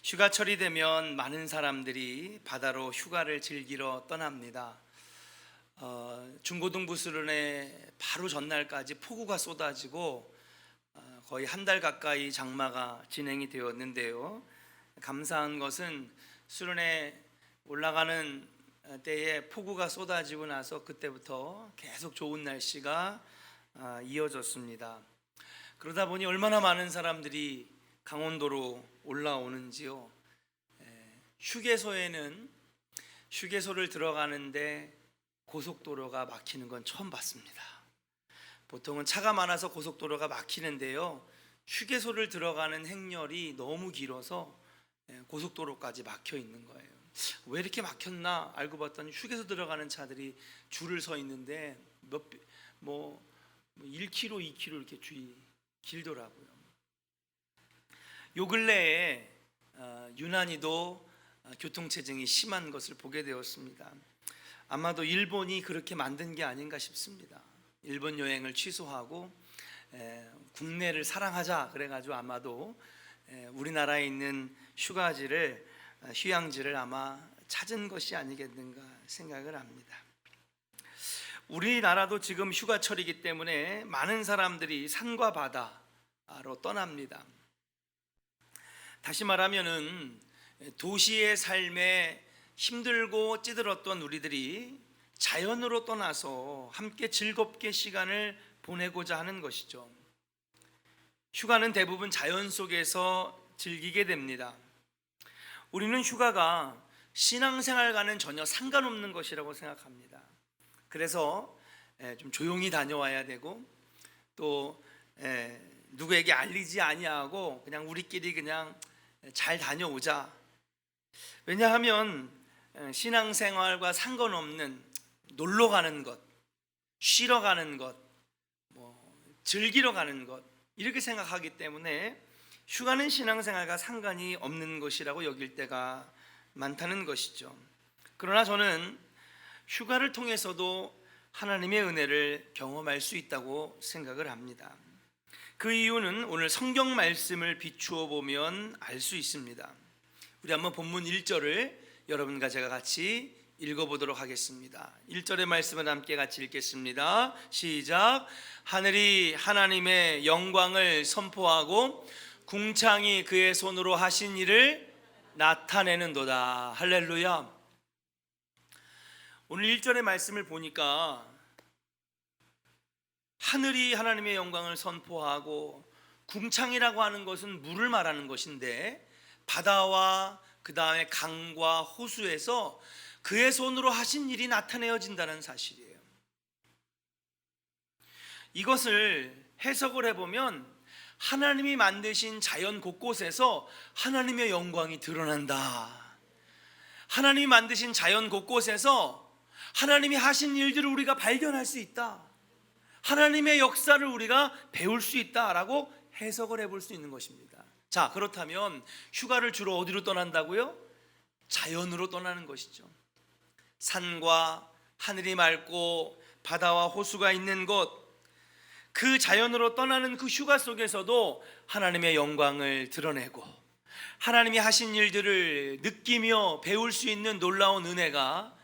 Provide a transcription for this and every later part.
휴가철이 되면 많은 사람들이 바다로 휴가를 즐기러 떠납니다. 중고등부 수련회 바로 전날까지 폭우가 쏟아지고 거의 한 달 가까이 장마가 진행이 되었는데요. 감사한 것은 수련회 올라가는 때에 폭우가 쏟아지고 나서 그때부터 계속 좋은 날씨가 이어졌습니다. 그러다 보니 얼마나 많은 사람들이 강원도로 올라오는지요. 휴게소에는 휴게소를 들어가는데 고속도로가 막히는 건 처음 봤습니다. 보통은 차가 많아서 고속도로가 막히는데요, 휴게소를 들어가는 행렬이 너무 길어서 고속도로까지 막혀 있는 거예요. 왜 이렇게 막혔나 알고 봤더니 휴게소 들어가는 차들이 줄을 서 있는데 1km, 2km 이렇게 줄이 길더라고요. 요 근래에 유난히도 교통체증이 심한 것을 보게 되었습니다. 아마도 일본이 그렇게 만든 게 아닌가 싶습니다. 일본 여행을 취소하고 국내를 사랑하자 그래가지고 아마도 우리나라에 있는 휴양지를 아마 찾은 것이 아니겠는가 생각을 합니다. 우리나라도 지금 휴가철이기 때문에 많은 사람들이 산과 바다로 떠납니다. 다시 말하면은 도시의 삶에 힘들고 찌들었던 우리들이 자연으로 떠나서 함께 즐겁게 시간을 보내고자 하는 것이죠. 휴가는 대부분 자연 속에서 즐기게 됩니다. 우리는 휴가가 신앙생활과는 전혀 상관없는 것이라고 생각합니다. 그래서 좀 조용히 다녀와야 되고 또 누구에게 알리지 아니하고 그냥 우리끼리 그냥 잘 다녀오자. 왜냐하면 신앙생활과 상관없는 놀러 가는 것, 쉬러 가는 것, 즐기러 가는 것 이렇게 생각하기 때문에 휴가는 신앙생활과 상관이 없는 것이라고 여길 때가 많다는 것이죠. 그러나 저는 휴가를 통해서도 하나님의 은혜를 경험할 수 있다고 생각을 합니다. 그 이유는 오늘 성경 말씀을 비추어 보면 알 수 있습니다. 우리 한번 본문 1절을 여러분과 제가 같이 읽어보도록 하겠습니다. 1절의 말씀을 함께 같이 읽겠습니다. 시작. 하늘이 하나님의 영광을 선포하고 궁창이 그의 손으로 하신 일을 나타내는도다. 할렐루야. 오늘 1절의 말씀을 보니까 하늘이 하나님의 영광을 선포하고, 궁창이라고 하는 것은 물을 말하는 것인데 바다와 그 다음에 강과 호수에서 그의 손으로 하신 일이 나타내어진다는 사실이에요. 이것을 해석을 해보면 하나님이 만드신 자연 곳곳에서 하나님의 영광이 드러난다. 하나님이 만드신 자연 곳곳에서 하나님이 하신 일들을 우리가 발견할 수 있다. 하나님의 역사를 우리가 배울 수 있다라고 해석을 해볼 수 있는 것입니다. 자, 그렇다면 휴가를 주로 어디로 떠난다고요? 자연으로 떠나는 것이죠. 산과 하늘이 맑고 바다와 호수가 있는 곳, 그 자연으로 떠나는 그 휴가 속에서도 하나님의 영광을 드러내고 하나님이 하신 일들을 느끼며 배울 수 있는 놀라운 은혜가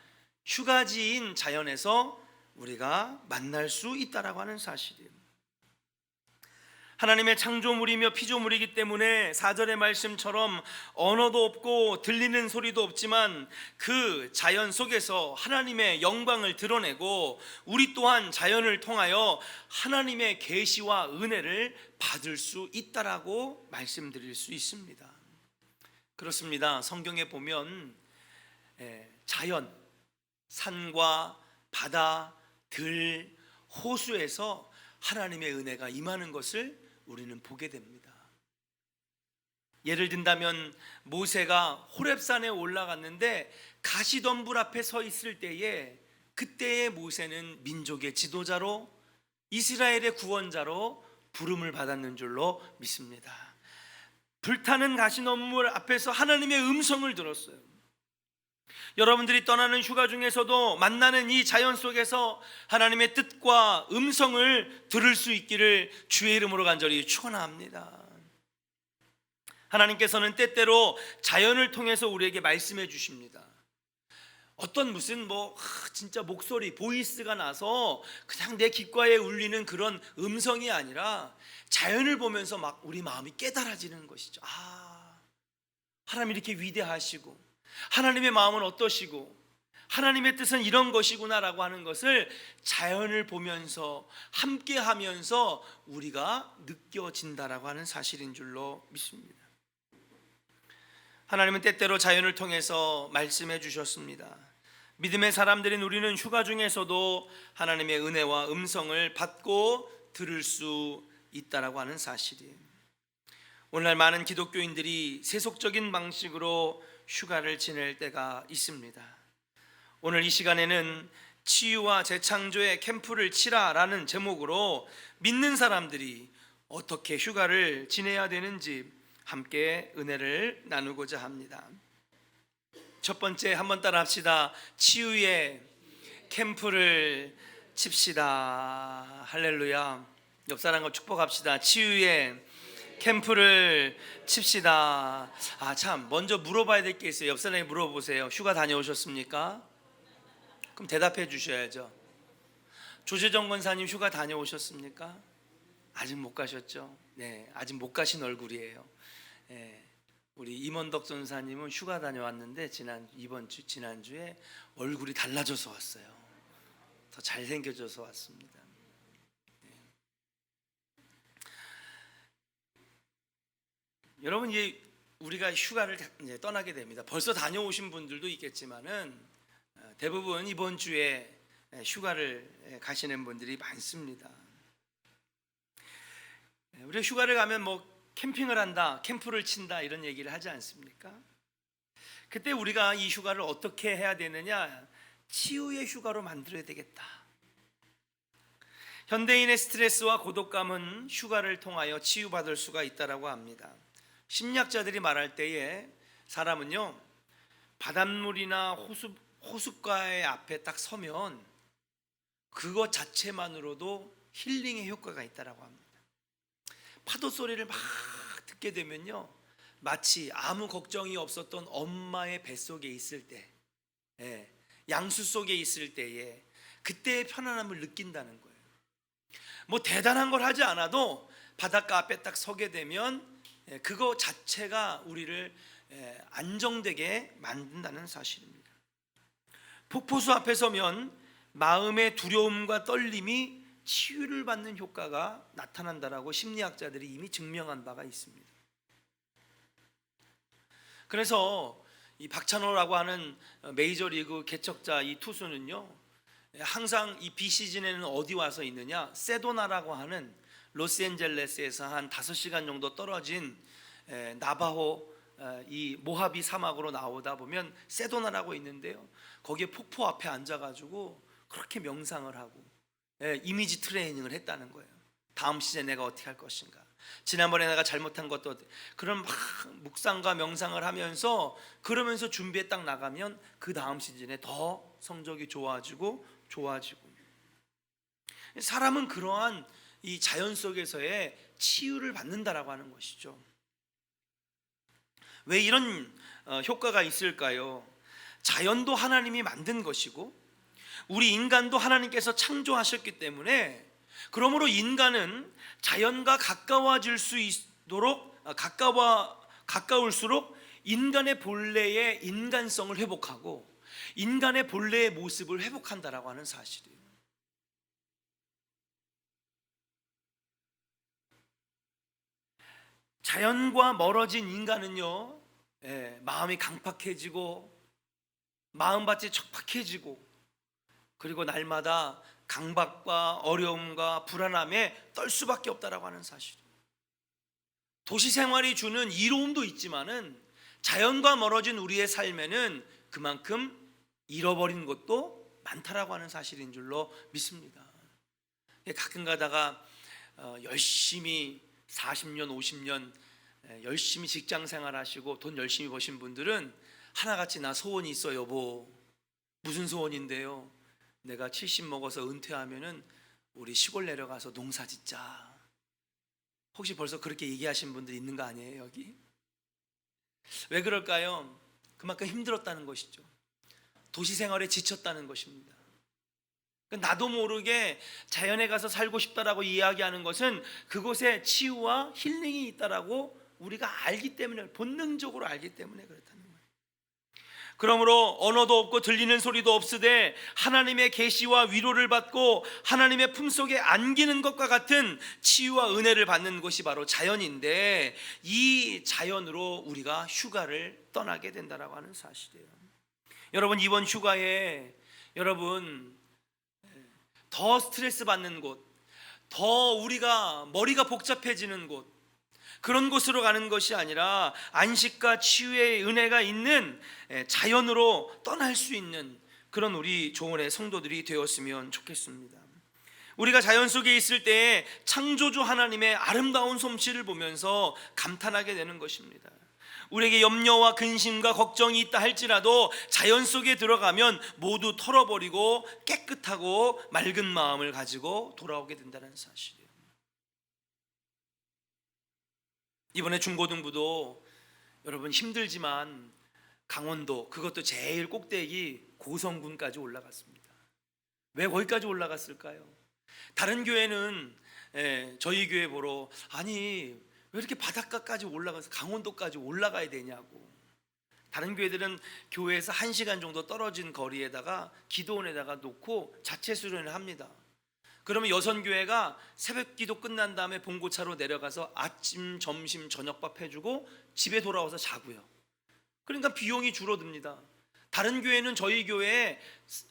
휴가지인 자연에서 우리가 만날 수 있다라고 하는 사실이에요. 하나님의 창조물이며 피조물이기 때문에 4절의 말씀처럼 언어도 없고 들리는 소리도 없지만 그 자연 속에서 하나님의 영광을 드러내고 우리 또한 자연을 통하여 하나님의 계시와 은혜를 받을 수 있다라고 말씀드릴 수 있습니다. 그렇습니다. 성경에 보면 자연, 산과 바다, 들, 호수에서 하나님의 은혜가 임하는 것을 우리는 보게 됩니다. 예를 든다면 모세가 호렙산에 올라갔는데 가시덤불 앞에 서 있을 때에, 그때의 모세는 민족의 지도자로 이스라엘의 구원자로 부름을 받았는 줄로 믿습니다. 불타는 가시덤불 앞에서 하나님의 음성을 들었어요. 여러분들이 떠나는 휴가 중에서도 만나는 이 자연 속에서 하나님의 뜻과 음성을 들을 수 있기를 주의 이름으로 간절히 축원합니다. 하나님께서는 때때로 자연을 통해서 우리에게 말씀해 주십니다. 어떤 무슨 진짜 목소리 보이스가 나서 그냥 내 귓가에 울리는 그런 음성이 아니라 자연을 보면서 막 우리 마음이 깨달아지는 것이죠. 하나님 이렇게 위대하시고 하나님의 마음은 어떠시고 하나님의 뜻은 이런 것이구나라고 하는 것을 자연을 보면서 함께하면서 우리가 느껴진다라고 하는 사실인 줄로 믿습니다. 하나님은 때때로 자연을 통해서 말씀해 주셨습니다. 믿음의 사람들인 우리는 휴가 중에서도 하나님의 은혜와 음성을 받고 들을 수 있다라고 하는 사실이에요. 오늘날 많은 기독교인들이 세속적인 방식으로 휴가를 지낼 때가 있습니다. 오늘 이 시간에는 치유와 재창조의 캠프를 치라라는 제목으로 믿는 사람들이 어떻게 휴가를 지내야 되는지 함께 은혜를 나누고자 합니다. 첫 번째, 한번 따라 합시다. 치유의 캠프를 칩시다. 할렐루야. 옆 사람과 축복합시다. 치유의 캠프를 칩시다. 참, 먼저 물어봐야 될 게 있어요. 옆 사람에게 물어보세요. 휴가 다녀오셨습니까? 그럼 대답해 주셔야죠. 조재정 권사님 휴가 다녀오셨습니까? 아직 못 가셨죠? 네, 아직 못 가신 얼굴이에요. 네, 우리 임원덕 전사님은 휴가 다녀왔는데 지난주에 얼굴이 달라져서 왔어요. 더 잘생겨져서 왔습니다. 네. 여러분, 이제 우리가 휴가를 이제 떠나게 됩니다. 벌써 다녀오신 분들도 있겠지만은 대부분 이번 주에 휴가를 가시는 분들이 많습니다. 우리가 휴가를 가면 캠핑을 한다, 캠프를 친다 이런 얘기를 하지 않습니까? 그때 우리가 이 휴가를 어떻게 해야 되느냐? 치유의 휴가로 만들어야 되겠다. 현대인의 스트레스와 고독감은 휴가를 통하여 치유받을 수가 있다라고 합니다. 심리학자들이 말할 때에 사람은요, 바닷물이나 호숫가의 앞에 딱 서면 그것 자체만으로도 힐링의 효과가 있다라고 합니다. 파도 소리를 막 듣게 되면요, 마치 아무 걱정이 없었던 엄마의 뱃속에 있을 때, 양수 속에 있을 때에 그때의 편안함을 느낀다는 거예요. 대단한 걸 하지 않아도 바닷가 앞에 딱 서게 되면 그거 자체가 우리를 안정되게 만든다는 사실입니다. 폭포수 앞에 서면 마음의 두려움과 떨림이 치유를 받는 효과가 나타난다라고 심리학자들이 이미 증명한 바가 있습니다. 그래서 이 박찬호라고 하는 메이저리그 개척자 이 투수는요, 항상 이 비시즌에는 어디 와서 있느냐, 세도나라고 하는 로스앤젤레스에서 한 5시간 정도 떨어진 나바호 이 모하비 사막으로 나오다 보면 세도나라고 있는데요, 거기에 폭포 앞에 앉아가지고 그렇게 명상을 하고 이미지 트레이닝을 했다는 거예요. 다음 시즌에 내가 어떻게 할 것인가, 지난번에 내가 잘못한 것도 그런 막 묵상과 명상을 하면서 그러면서 준비에 딱 나가면 그 다음 시즌에 더 성적이 좋아지고 사람은 그러한 이 자연 속에서의 치유를 받는다라고 하는 것이죠. 왜 이런 효과가 있을까요? 자연도 하나님이 만든 것이고 우리 인간도 하나님께서 창조하셨기 때문에, 그러므로 인간은 자연과 가까워질 수 있도록 가까울수록 인간의 본래의 인간성을 회복하고 인간의 본래의 모습을 회복한다라고 하는 사실이에요. 자연과 멀어진 인간은요, 마음이 강팍해지고 마음밭이 척박해지고, 그리고 날마다 강박과 어려움과 불안함에 떨 수밖에 없다라고 하는 사실이에요. 도시 생활이 주는 이로움도 있지만은 자연과 멀어진 우리의 삶에는 그만큼 잃어버린 것도 많다라고 하는 사실인 줄로 믿습니다. 가끔 가다가 열심히 40년 50년 열심히 직장 생활하시고 돈 열심히 버신 분들은 하나같이 나 소원이 있어 여보. 무슨 소원인데요? 내가 70 먹어서 은퇴하면은 우리 시골 내려가서 농사 짓자. 혹시 벌써 그렇게 얘기하신 분들 있는 거 아니에요 여기? 왜 그럴까요? 그만큼 힘들었다는 것이죠. 도시 생활에 지쳤다는 것입니다. 나도 모르게 자연에 가서 살고 싶다라고 이야기하는 것은 그곳에 치유와 힐링이 있다라고 우리가 알기 때문에, 본능적으로 알기 때문에 그렇다는 거예요. 그러므로 언어도 없고 들리는 소리도 없으되 하나님의 계시와 위로를 받고 하나님의 품속에 안기는 것과 같은 치유와 은혜를 받는 곳이 바로 자연인데, 이 자연으로 우리가 휴가를 떠나게 된다라고 하는 사실이에요. 여러분, 이번 휴가에 여러분 더 스트레스 받는 곳, 더 우리가 머리가 복잡해지는 곳, 그런 곳으로 가는 것이 아니라 안식과 치유의 은혜가 있는 자연으로 떠날 수 있는 그런 우리 조원의 성도들이 되었으면 좋겠습니다. 우리가 자연 속에 있을 때 창조주 하나님의 아름다운 솜씨를 보면서 감탄하게 되는 것입니다. 우리에게 염려와 근심과 걱정이 있다 할지라도 자연 속에 들어가면 모두 털어버리고 깨끗하고 맑은 마음을 가지고 돌아오게 된다는 사실이에요. 이번에 중고등부도 여러분 힘들지만 강원도, 그것도 제일 꼭대기 고성군까지 올라갔습니다. 왜 거기까지 올라갔을까요? 다른 교회는 저희 교회 보러, 아니 왜 이렇게 바닷가까지 올라가서 강원도까지 올라가야 되냐고. 다른 교회들은 교회에서 1시간 정도 떨어진 거리에다가 기도원에다가 놓고 자체 수련을 합니다. 그러면 여선교회가 새벽 기도 끝난 다음에 봉고차로 내려가서 아침, 점심, 저녁밥 해주고 집에 돌아와서 자고요. 그러니까 비용이 줄어듭니다. 다른 교회는 저희 교회에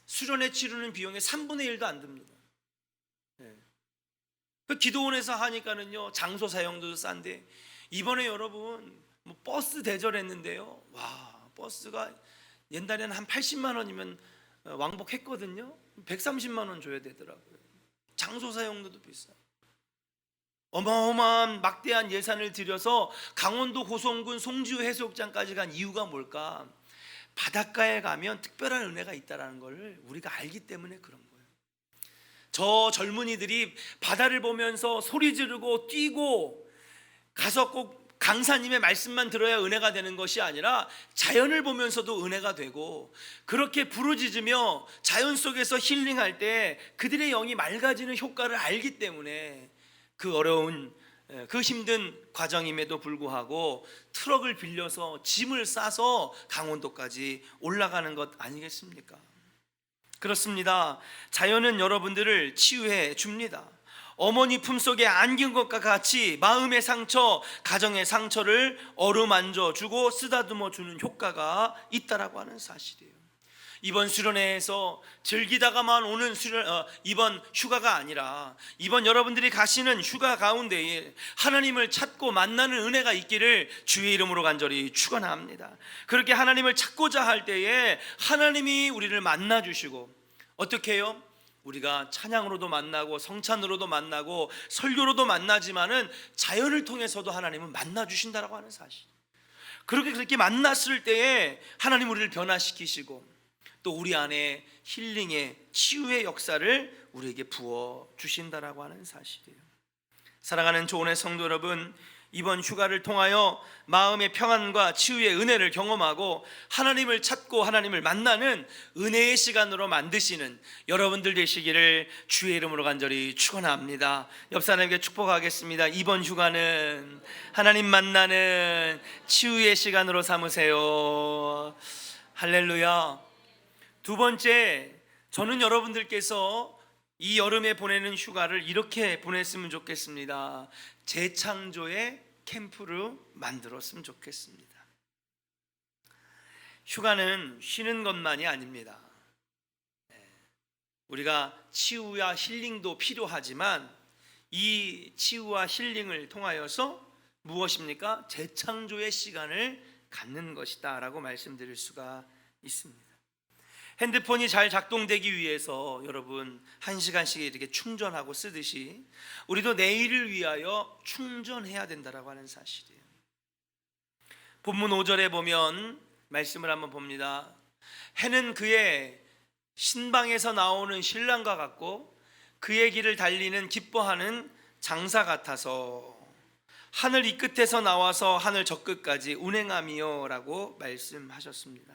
수련회 치르는 비용의 3분의 1도 안 듭니다. 그 기도원에서 하니까는요, 장소 사용도 싼데, 이번에 여러분 버스 대절했는데요, 와, 버스가 옛날에는 한 80만 원이면 왕복했거든요. 130만 원 줘야 되더라고요. 장소 사용료도 비싸. 어마어마한 막대한 예산을 들여서 강원도 고성군 송지호 해수욕장까지 간 이유가 뭘까? 바닷가에 가면 특별한 은혜가 있다는 걸 우리가 알기 때문에 그런 거예요. 저 젊은이들이 바다를 보면서 소리 지르고 뛰고 가서 꼭 강사님의 말씀만 들어야 은혜가 되는 것이 아니라 자연을 보면서도 은혜가 되고, 그렇게 부르짖으며 자연 속에서 힐링할 때 그들의 영이 맑아지는 효과를 알기 때문에 그 어려운, 그 힘든 과정임에도 불구하고 트럭을 빌려서 짐을 싸서 강원도까지 올라가는 것 아니겠습니까? 그렇습니다. 자연은 여러분들을 치유해 줍니다. 어머니 품속에 안긴 것과 같이 마음의 상처, 가정의 상처를 어루만져 주고 쓰다듬어 주는 효과가 있다라고 하는 사실이에요. 이번 수련회에서 즐기다가만 오는 이번 휴가가 아니라 이번 여러분들이 가시는 휴가 가운데에 하나님을 찾고 만나는 은혜가 있기를 주의 이름으로 간절히 축원합니다. 그렇게 하나님을 찾고자 할 때에 하나님이 우리를 만나 주시고, 어떻게 해요? 우리가 찬양으로도 만나고 성찬으로도 만나고 설교로도 만나지만은 자연을 통해서도 하나님은 만나 주신다라고 하는 사실. 그렇게 만났을 때에 하나님 우리를 변화시키시고 또 우리 안에 힐링의 치유의 역사를 우리에게 부어 주신다라고 하는 사실이에요. 사랑하는 조은의 성도 여러분, 이번 휴가를 통하여 마음의 평안과 치유의 은혜를 경험하고 하나님을 찾고 하나님을 만나는 은혜의 시간으로 만드시는 여러분들 되시기를 주의 이름으로 간절히 축원합니다. 옆 사람에게 축복하겠습니다. 이번 휴가는 하나님 만나는 치유의 시간으로 삼으세요. 할렐루야. 두 번째, 저는 여러분들께서 이 여름에 보내는 휴가를 이렇게 보냈으면 좋겠습니다. 재창조의 캠프를 만들었으면 좋겠습니다. 휴가는 쉬는 것만이 아닙니다. 우리가 치유와 힐링도 필요하지만 이 치유와 힐링을 통하여서 무엇입니까? 재창조의 시간을 갖는 것이다 라고 말씀드릴 수가 있습니다. 핸드폰이 잘 작동되기 위해서 여러분 1시간씩 이렇게 충전하고 쓰듯이 우리도 내일을 위하여 충전해야 된다라고 하는 사실이에요. 본문 5절에 보면 말씀을 한번 봅니다. 해는 그의 신방에서 나오는 신랑과 같고 그의 길을 달리는 기뻐하는 장사 같아서 하늘 이 끝에서 나와서 하늘 저 끝까지 운행함이요 라고 말씀하셨습니다.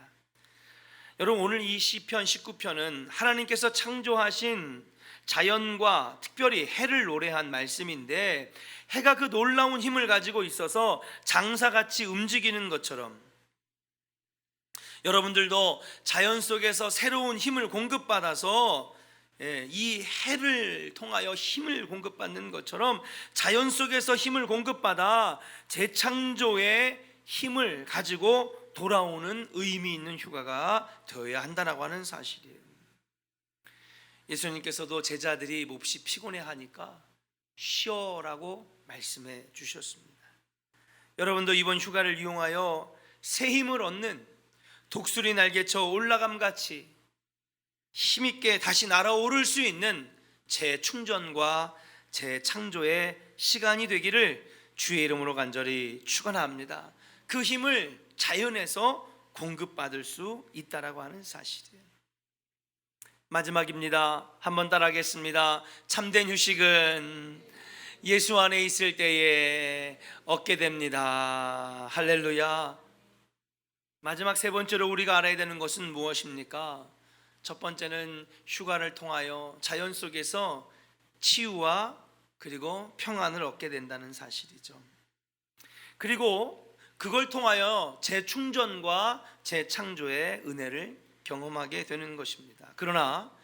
여러분, 오늘 이 시편 19편은 하나님께서 창조하신 자연과 특별히 해를 노래한 말씀인데, 해가 그 놀라운 힘을 가지고 있어서 장사같이 움직이는 것처럼 여러분들도 자연 속에서 새로운 힘을 공급받아서 이 해를 통하여 힘을 공급받는 것처럼 자연 속에서 힘을 공급받아 재창조의 힘을 가지고 돌아오는 의미 있는 휴가가 되어야 한다라고 하는 사실이에요. 예수님께서도 제자들이 몹시 피곤해하니까 쉬어라고 말씀해 주셨습니다. 여러분도 이번 휴가를 이용하여 새 힘을 얻는 독수리 날개쳐 올라감같이 힘있게 다시 날아오를 수 있는 재충전과 재창조의 시간이 되기를 주의 이름으로 간절히 축원합니다. 그 힘을 자연에서 공급받을 수 있다라고 하는 사실이에요. 마지막입니다. 한번 따라하겠습니다. 참된 휴식은 예수 안에 있을 때에 얻게 됩니다. 할렐루야. 마지막 세 번째로 우리가 알아야 되는 것은 무엇입니까? 첫 번째는 휴가를 통하여 자연 속에서 치유와 그리고 평안을 얻게 된다는 사실이죠. 그리고 그걸 통하여 재충전과 재창조의 은혜를 경험하게 되는 것입니다. 그러나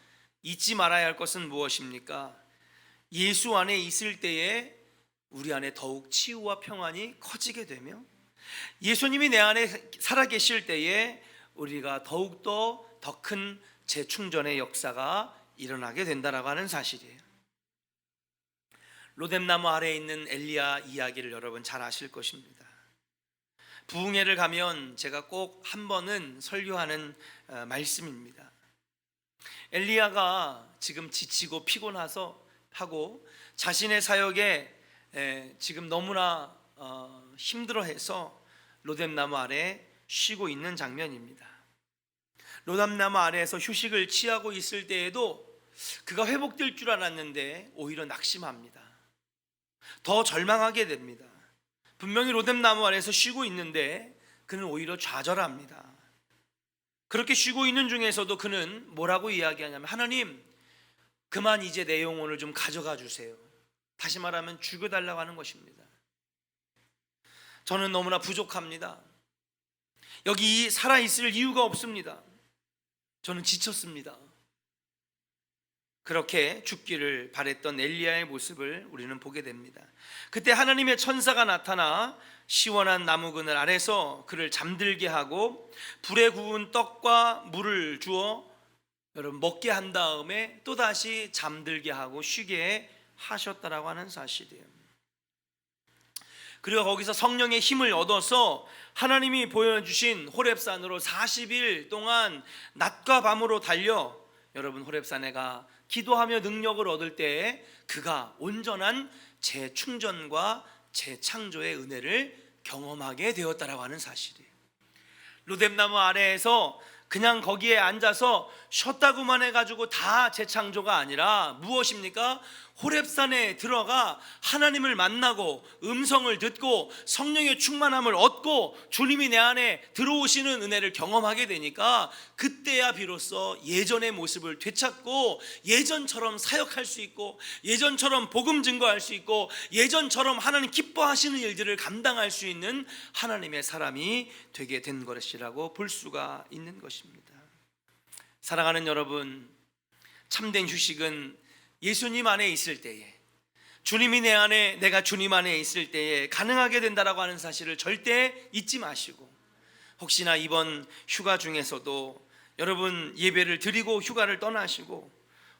잊지 말아야 할 것은 무엇입니까? 예수 안에 있을 때에 우리 안에 더욱 치유와 평안이 커지게 되며, 예수님이 내 안에 살아계실 때에 우리가 더욱더 더 큰 재충전의 역사가 일어나게 된다라고 하는 사실이에요. 로뎀나무 아래에 있는 엘리야 이야기를 여러분 잘 아실 것입니다. 부흥회를 가면 제가 꼭 한 번은 설교하는 말씀입니다. 엘리야가 지금 지치고 피곤해서 하고 자신의 사역에 지금 너무나 힘들어해서 로뎀나무 아래 쉬고 있는 장면입니다. 로뎀나무 아래에서 휴식을 취하고 있을 때에도 그가 회복될 줄 알았는데 오히려 낙심합니다. 더 절망하게 됩니다. 분명히 로뎀나무 아래에서 쉬고 있는데 그는 오히려 좌절합니다. 그렇게 쉬고 있는 중에서도 그는 뭐라고 이야기하냐면, 하나님, 그만 이제 내 영혼을 좀 가져가 주세요. 다시 말하면 죽여달라고 하는 것입니다. 저는 너무나 부족합니다. 여기 살아있을 이유가 없습니다. 저는 지쳤습니다. 그렇게 죽기를 바랬던 엘리야의 모습을 우리는 보게 됩니다. 그때 하나님의 천사가 나타나 시원한 나무 그늘 아래서 그를 잠들게 하고 불에 구운 떡과 물을 주어 여러분 먹게 한 다음에 또다시 잠들게 하고 쉬게 하셨다라고 하는 사실이에요. 그리고 거기서 성령의 힘을 얻어서 하나님이 보여주신 호렙산으로 40일 동안 낮과 밤으로 달려 여러분 호렙산에가 기도하며 능력을 얻을 때에 그가 온전한 재충전과 재창조의 은혜를 경험하게 되었다라고 하는 사실이에요. 로뎀나무 아래에서 그냥 거기에 앉아서 쉬었다고만 해가지고 다 재창조가 아니라 무엇입니까? 호렙산에 들어가 하나님을 만나고 음성을 듣고 성령의 충만함을 얻고 주님이 내 안에 들어오시는 은혜를 경험하게 되니까 그때야 비로소 예전의 모습을 되찾고 예전처럼 사역할 수 있고 예전처럼 복음 증거할 수 있고 예전처럼 하나님 기뻐하시는 일들을 감당할 수 있는 하나님의 사람이 되게 된 것이라고 볼 수가 있는 것입니다. 사랑하는 여러분, 참된 휴식은 예수님 안에 있을 때에, 주님이 내 안에, 내가 주님 안에 있을 때에 가능하게 된다라고 하는 사실을 절대 잊지 마시고, 혹시나 이번 휴가 중에서도 여러분 예배를 드리고 휴가를 떠나시고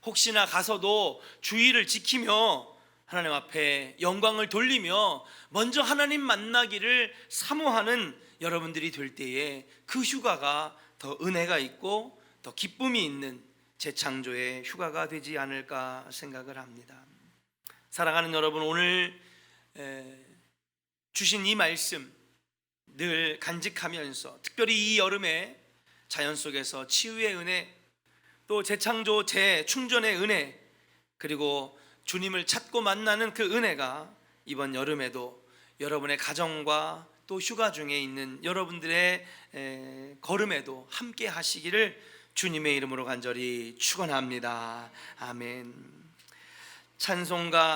혹시나 가서도 주의를 지키며 하나님 앞에 영광을 돌리며 먼저 하나님 만나기를 사모하는 여러분들이 될 때에 그 휴가가 더 은혜가 있고 더 기쁨이 있는 재창조의 휴가가 되지 않을까 생각을 합니다. 사랑하는 여러분, 오늘 주신 이 말씀 늘 간직하면서 특별히 이 여름에 자연 속에서 치유의 은혜, 또 재창조 재충전의 은혜, 그리고 주님을 찾고 만나는 그 은혜가 이번 여름에도 여러분의 가정과 또 휴가 중에 있는 여러분들의 걸음에도 함께 하시기를 주님의 이름으로 간절히 축원합니다. 아멘. 찬송가